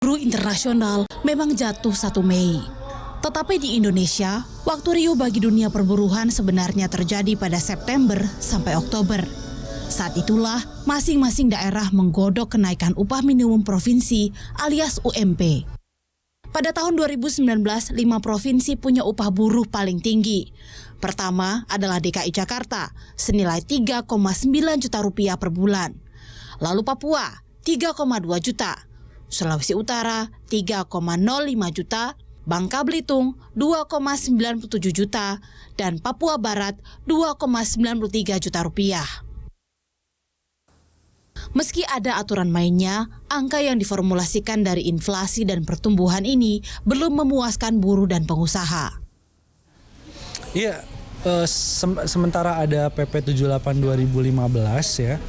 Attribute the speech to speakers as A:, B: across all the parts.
A: Buruh internasional memang jatuh 1 Mei. Tetapi di Indonesia, waktu riuh bagi dunia perburuhan sebenarnya terjadi pada September sampai Oktober. Saat itulah masing-masing daerah menggodok kenaikan upah minimum provinsi alias UMP. Pada tahun 2019, 5 provinsi punya upah buruh paling tinggi. Pertama adalah DKI Jakarta, senilai 3,9 juta rupiah per bulan. Lalu Papua, 3,2 juta. Sulawesi Utara 3,05 juta, Bangka Belitung 2,97 juta, dan Papua Barat 2,93 juta rupiah. Meski ada aturan mainnya, angka yang diformulasikan dari inflasi dan pertumbuhan ini belum memuaskan buruh dan pengusaha.
B: Iya, sementara ada PP 78 2015 ya,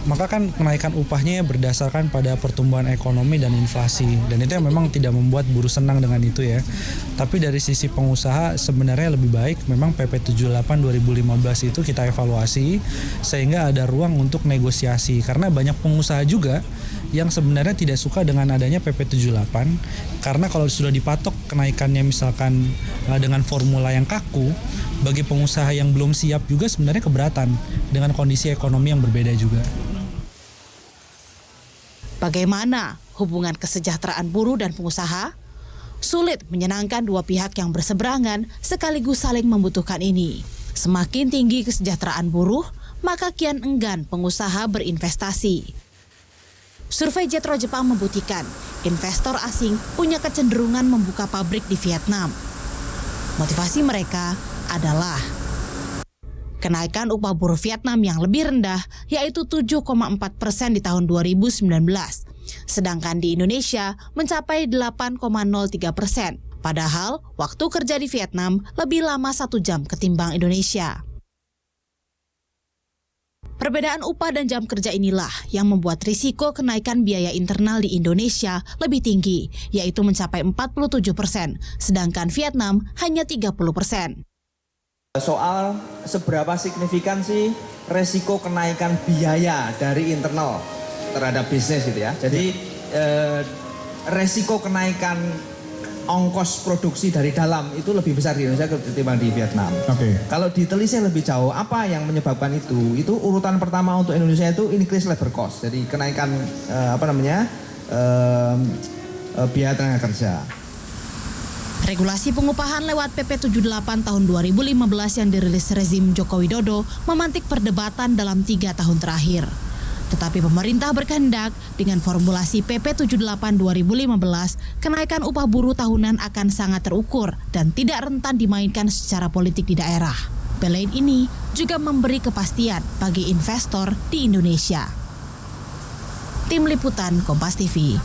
B: maka kan kenaikan upahnya berdasarkan pada pertumbuhan ekonomi dan inflasi. Dan itu yang memang tidak membuat buruh senang dengan itu ya. Tapi dari sisi pengusaha sebenarnya lebih baik memang PP 78 2015 itu kita evaluasi sehingga ada ruang untuk negosiasi. Karena banyak pengusaha juga yang sebenarnya tidak suka dengan adanya PP 78. Karena kalau sudah dipatok kenaikannya misalkan dengan formula yang kaku, bagi pengusaha yang belum siap juga sebenarnya keberatan dengan kondisi ekonomi yang berbeda juga.
A: Bagaimana hubungan kesejahteraan buruh dan pengusaha? Sulit menyenangkan dua pihak yang berseberangan sekaligus saling membutuhkan ini. Semakin tinggi kesejahteraan buruh, maka kian enggan pengusaha berinvestasi. Survei Jetro Jepang membuktikan investor asing punya kecenderungan membuka pabrik di Vietnam. Motivasi mereka adalah kenaikan upah buruh Vietnam yang lebih rendah, yaitu 7,4% di tahun 2019. Sedangkan di Indonesia mencapai 8,03%. Padahal waktu kerja di Vietnam lebih lama 1 jam ketimbang Indonesia. Perbedaan upah dan jam kerja inilah yang membuat risiko kenaikan biaya internal di Indonesia lebih tinggi, yaitu mencapai 47%, sedangkan Vietnam hanya 30%.
C: Soal seberapa signifikan sih resiko kenaikan biaya dari internal terhadap bisnis gitu ya. Jadi resiko kenaikan ongkos produksi dari dalam itu lebih besar di Indonesia ketimbang di Vietnam. Kalau ditelisik lebih jauh, apa yang menyebabkan itu? Itu urutan pertama untuk Indonesia itu increase labor cost. Jadi kenaikan biaya tenaga kerja.
A: Regulasi pengupahan lewat PP 78 tahun 2015 yang dirilis rezim Joko Widodo memantik perdebatan dalam 3 tahun terakhir. Tetapi pemerintah berkehendak dengan formulasi PP 78 2015, kenaikan upah buruh tahunan akan sangat terukur dan tidak rentan dimainkan secara politik di daerah. Belain ini juga memberi kepastian bagi investor di Indonesia. Tim Liputan Kompas TV.